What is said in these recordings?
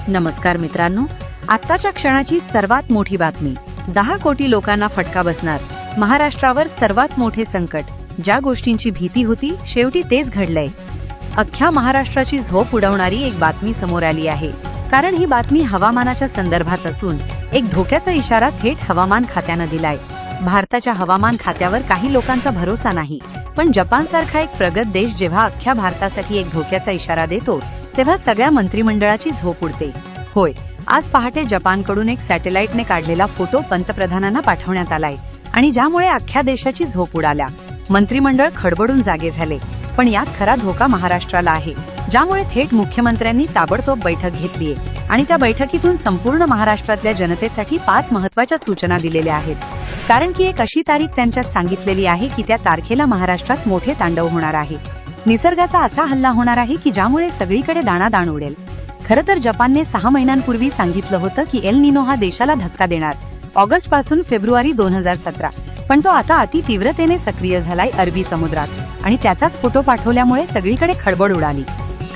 नमस्कार मित्रांनो, आत्ताच्या क्षणाची सर्वात मोठी बातमी. 10 कोटी लोकांना फटका बसणार. महाराष्ट्रावर सर्वात मोठे संकट. ज्या गोष्टींची भीती होती शेवटी तेच घडलंय. अख्ख्या महाराष्ट्राची झोप उडवणारी एक बातमी समोर आली आहे. कारण ही बातमी हवामानाच्या संदर्भात असून एक धोक्याचा इशारा थेट हवामान खात्यानं दिलाय. भारताच्या हवामान खात्यावर काही लोकांचा भरोसा नाही, पण जपानसारखा एक प्रगत देश जेव्हा अख्ख्या भारतासाठी एक धोक्याचा इशारा देतो तेव्हा सगळ्या मंत्रिमंडळाची झोप उडते. होय, आज पहाटे जपानकडून एक सॅटेलाइटने काढलेला फोटो पंतप्रधानांना पाठवण्यात आलाय आणि ज्यामुळे अख्ख्या देशाची झोप उडाल्या. मंत्रिमंडळ खडबडून जागे झाले. पण यात खरा धोका महाराष्ट्राला आहे, ज्यामुळे थेट मुख्यमंत्र्यांनी ताबडतोब बैठक घेतलीय आणि त्या बैठकीतून संपूर्ण महाराष्ट्रातल्या जनतेसाठी 5 महत्त्वाच्या सूचना दिलेल्या आहेत. कारण की एक अशी तारीख त्यांच्यात सांगितलेली आहे की त्या तारखेला महाराष्ट्रात मोठे तांडव होणार आहे. निसर्गाचा असा हल्ला होणार आहे की ज्यामुळे सगळीकडे दाणादाण उडेल. खरं तर जपानने 6 महिन्यांपूर्वी सांगितलं होतं की एल निनो हा देशाला धक्का देणार, ऑगस्ट पासून फेब्रुवारी 2017. पण तो आता अति तीव्रतेने सक्रिय झालाय अरबी समुद्रात आणि त्याचाच फोटो पाठवल्यामुळे सगळीकडे खळबळ उडाली.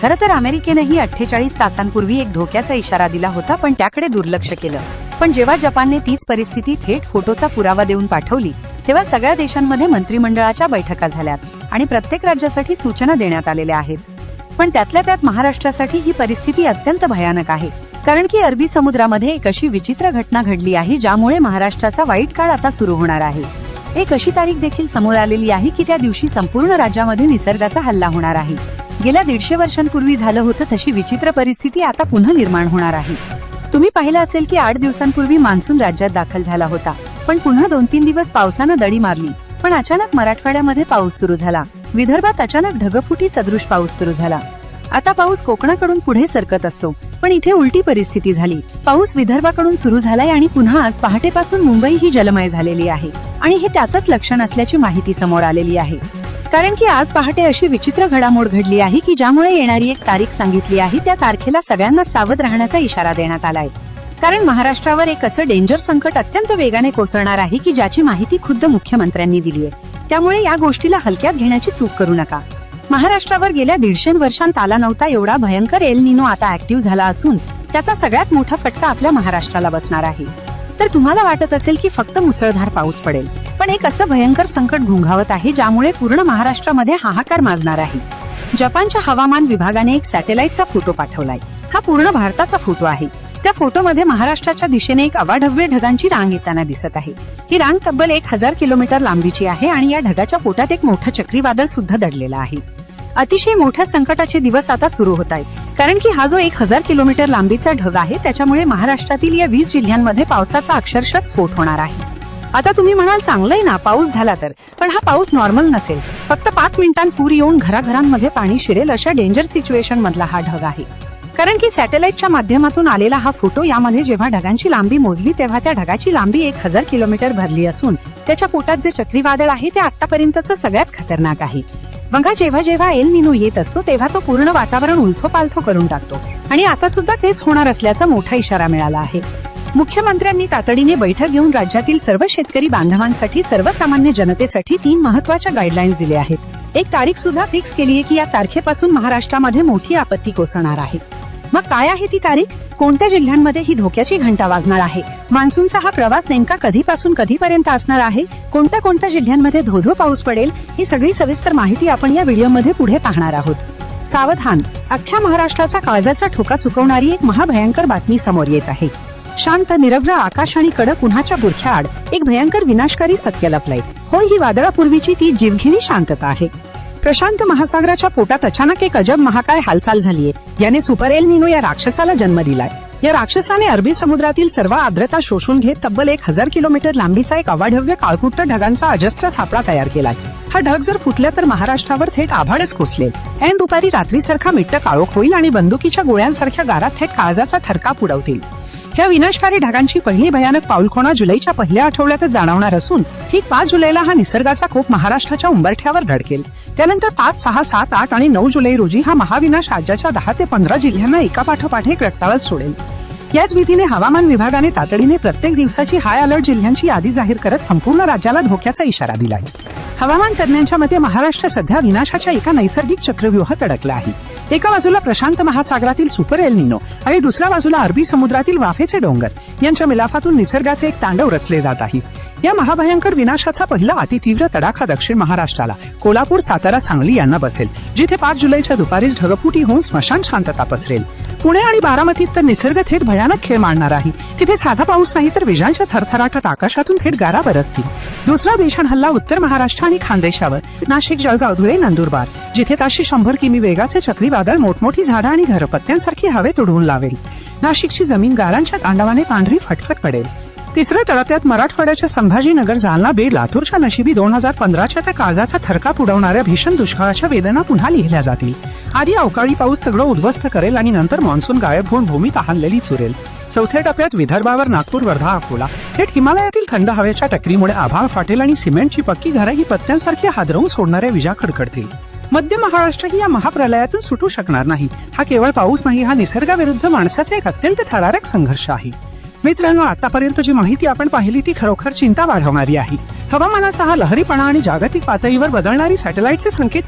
खरं तर अमेरिकेनेही 48 तासांपूर्वी एक धोक्याचा इशारा दिला होता, पण त्याकडे दुर्लक्ष केलं. पण जेव्हा जपानने तीच परिस्थिती थेट फोटोचा पुरावा देऊन पाठवली तेव्हा सगळ्या देशांमध्ये मंत्रिमंडळाच्या बैठका झाल्यात आणि प्रत्येक राज्यासाठी सूचना देण्यात आलेल्या आहेत. पण त्यातल्या त्यात महाराष्ट्रासाठी ही परिस्थिती अत्यंत भयानक आहे. कारण की अरबी समुद्रामध्ये एक अशी विचित्र घटना घडली आहे ज्यामुळे महाराष्ट्राचा वाईट काळ आता सुरू होणार आहे. एक अशी तारीख देखील समोर आलेली आहे की त्या दिवशी संपूर्ण राज्यामध्ये निसर्गाचा हल्ला होणार आहे. गेल्या 150 वर्षांपूर्वी झालं होतं तशी विचित्र परिस्थिती आता पुन्हा निर्माण होणार आहे. तुम्ही पाहिलं असेल की 8 दिवसांपूर्वी मान्सून राज्यात दाखल झाला होता, पण पुन्हा 2-3 दिवस पावसानं दडी मारली. पण अचानक मराठवाड्यामध्ये पाऊस सुरू झाला. विदर्भात अचानक ढगफुटी सदृश पाऊस सुरू झाला. आता पाऊस कोकणाकडून पुढे सरकत असतो, पण इथे उलटी परिस्थिती झाली. पाऊस विदर्भाकडून सुरू झालाय आणि पुन्हा आज पहाटेपासून मुंबई ही जलमय झालेली आहे आणि हे त्याचंच लक्षण असल्याची माहिती समोर आलेली आहे. कारण की आज पहाटे अशी विचित्र घडामोड घडली आहे की ज्यामुळे येणारी एक तारीख सांगितली आहे. त्या तारखेला सगळ्यांना सावध राहण्याचा इशारा देण्यात आलाय. कारण महाराष्ट्रावर एक असं डेंजर संकट अत्यंत वेगाने कोसळणार आहे की ज्याची माहिती खुद्द मुख्यमंत्र्यांनी दिली आहे. त्यामुळे या गोष्टीला हलक्यात घेण्याची चूक करू नका. महाराष्ट्रावर गेल्या 150 वर्षांत आला नव्हता एवढा भयंकर एल निनो आता ऍक्टिव्ह झाला असून त्याचा सगळ्यात मोठा फटका आपल्या महाराष्ट्राला बसणार आहे. तर तुम्हाला वाटत असेल की फक्त मुसळधार पाऊस पडेल, पण एक असं भयंकर संकट घोंघावत आहे ज्यामुळे पूर्ण महाराष्ट्रामध्ये हाहाकार माजणार आहे. जपानच्या हवामान विभागाने एक सॅटेलाइटचा फोटो पाठवलाय. हा पूर्ण भारताचा फोटो आहे. त्या फोटोमध्ये महाराष्ट्राच्या दिशेने एक अवाढव्य ढगांची रांग येताना दिसत आहे. ही रांग तब्बल 1000 किलोमीटर लांबीची आहे आणि या ढगाच्या पोटात एक मोठं चक्रीवादळ सुद्धा दडलेलं आहे. अतिशय मोठ्या संकटाचे दिवस आता सुरू होत आहेत. कारण की हा जो 1000 किलोमीटर लांबीचा ढग आहे त्याच्यामुळे महाराष्ट्रातील या 20 जिल्ह्यांमध्ये पावसाचा अक्षरशः स्फोट होणार आहे. आता तुम्ही म्हणाल चांगलंय ना पाऊस झाला तर, पण हा पाऊस नॉर्मल नसेल. फक्त 5 मिनिटांत पूर येऊन घराघरांमध्ये पाणी शिरेल अशा डेंजर सिच्युएशन मधला हा ढग आहे. कारण की सॅटेलाइटच्या माध्यमातून आलेला हा फोटो, यामध्ये जेव्हा ढगांची लांबी मोजली तेव्हा त्या ढगाची लांबी 1000 किलोमीटर भरली असून त्याच्या पोटात जे चक्रीवादळ आहे ते आतापर्यंतचं सगळ्यात खतरनाक आहे. बघा, जेव्हा जेव्हा एल निनो येत असतो तेव्हा तो पूर्ण वातावरण उलथोपालथो करून टाकतो आणि आता सुद्धा तेच होणार असल्याचा मोठा इशारा मिळाला आहे. मुख्यमंत्र्यांनी तातडीने बैठक घेऊन राज्यातील सर्व शेतकरी बांधवांसाठी, सर्वसामान्य जनतेसाठी 3 महत्त्वाच्या गाईडलाईन्स दिल्या आहेत. एक तारीख सुद्धा फिक्स केली आहे की या तारखेपासून महाराष्ट्रामध्ये मोठी आपत्ती कोसळणार आहे. मग काय आहे ती तारीख? कोणत्या जिल्ह्यांमध्ये ही धोक्याची घंटा वाजणार आहे? मान्सूनचा हा प्रवास नेमका कधीपासून कधीपर्यंत असणार आहे? कोणत्या जिल्ह्यांमध्ये धोधो पाऊस पडेल? ही सगळी सविस्तर माहिती आपण या व्हिडिओमध्ये पुढे पाहणार आहोत. सावधान, अख्ख्या महाराष्ट्राचा काळजाचा ठोका चुकवणारी एक महाभयंकर बातमी समोर येत आहे. शांत निरभ्र आकाश आणि कडक उन्हाच्या बुरख्याआड एक भयंकर विनाशकारी सत्य लपलंय. होय, ही वादळापूर्वीची ती जीवघेणी शांतता आहे. प्रशांत महासागराच्या पोटात अचानक एक अजब महाकाय हालचाल झालीय. याने सुपर एल निनो या राक्षसाला जन्म दिलाय. या राक्षसाने अरबी समुद्रातील सर्व आर्द्रता शोषून घेत तब्बल 1000 किलोमीटर लांबीचा एक अवाढव्य काळकुट्ट ढगांचा अजस्त्र सापळा तयार केलाय. हा ढग जर फुटला तर महाराष्ट्रावर थेट आभाळच कोसलेल. ऐन दुपारी रात्रीसारखा मिट्ट काळोख होईल आणि बंदुकीच्या गोळ्यांसारख्या गारात थेट काळजाचा थरकाप उडवतील. ह्या विनाशकारी ढगांची पहिली भयानक पाऊलखोणा जुलैच्या पहिल्या आठवड्यातच जाणवणार असून ठीक 5 जुलैला हा निसर्गाचा कोप महाराष्ट्राच्या उंबरठ्यावर धडकेल. त्यानंतर 5, 6, 7, 8 आणि 9 जुलै रोजी हा महाविनाश राज्याच्या 10 ते 15 जिल्ह्यांना एकापाठोपाठ एक रक्ताळच सोडेल. याच भीतीने हवामान विभागाने तातडीने प्रत्येक दिवसाची हाय अलर्ट जिल्ह्यांची यादी जाहीर करत संपूर्ण राज्याला धोक्याचा इशारा दिलाय. हवामान तज्ञांच्या मते महाराष्ट्र सध्या विनाशाच्या एका नैसर्गिक चक्रव्यूहात अडकला आहे. एका बाजूला प्रशांत महासागरातील सुपर एल निनो आणि दुसऱ्या बाजूला अरबी समुद्रातील वाफेचे डोंगर यांच्या मिलाफातून निसर्गाचे एक तांडव रचले जात आहे. या महाभयंकर विनाशाचा पहिला अतितीव्र तडाखा दक्षिण महाराष्ट्राला कोल्हापूर, सातारा, सांगली यांना बसेल, जिथे 5 जुलैच्या दुपारीच ढगफुटी होऊन स्मशान शांतता पसरेल. पुणे आणि बारामतीत तर निसर्ग थेट भयानक खेळ मांडणार आहे. तिथे साधा पाऊस नाही तर विजांच्या थरथराटात आकाशातून थेट गारा बरसतील. दुसरा भीषण हल्ला उत्तर महाराष्ट्र आणि खानदेशावर, नाशिक, जळगाव, धुळे, नंदुरबार, जिथे ताशी 100 किमी वेगाचे चक्रीवादळ मोठमोठी झाडं आणि घरपत्त्यांसारखी हवेत उडवून लावेल. नाशिकची जमीन गारांच्या तांडवाने पांढरी फटफट पडेल. तिसऱ्या तळप्यात मराठवाड्याच्या संभाजीनगर, जालना, बीड, लातूरच्या नशिबी 2015च्या त्या काळजाचा थरकाप उडवणाऱ्या भीषण दुष्काळाच्या वेदना पुन्हा लिहिल्या जातील. आधी अवकाळी पाऊस सगळं उद्ध्वस्त करेल आणि नंतर मान्सून गायब होऊन भूमी तहानलेली चुरेल. चौथ्या टप्प्यात विदर्भावर नागपूर, वर्धा, अकोला, थेट हिमालयातील थंड हवेच्या टकरीमुळे आभाळ फाटेल आणि सिमेंटची पक्की घरंही पत्त्यांसारखी हादरवून सोडणाऱ्या विजा खडखडतील. मध्य महाराष्ट्रही या महाप्रलयातून सुटू शकणार नाही. हा केवळ पाऊस नाही, हा निसर्गाविरुद्ध माणसाचा एक अत्यंत थरारक संघर्ष आहे. मित्रांनो, आतापर्यंत जी माहिती आपण पाहिली ती खरोखर चिंता वाढवणारी आहे. हवामानाचा हा लहरीपणा आणि जागतिक पातळीवर बदलणारी सॅटेलाइटचे संकेत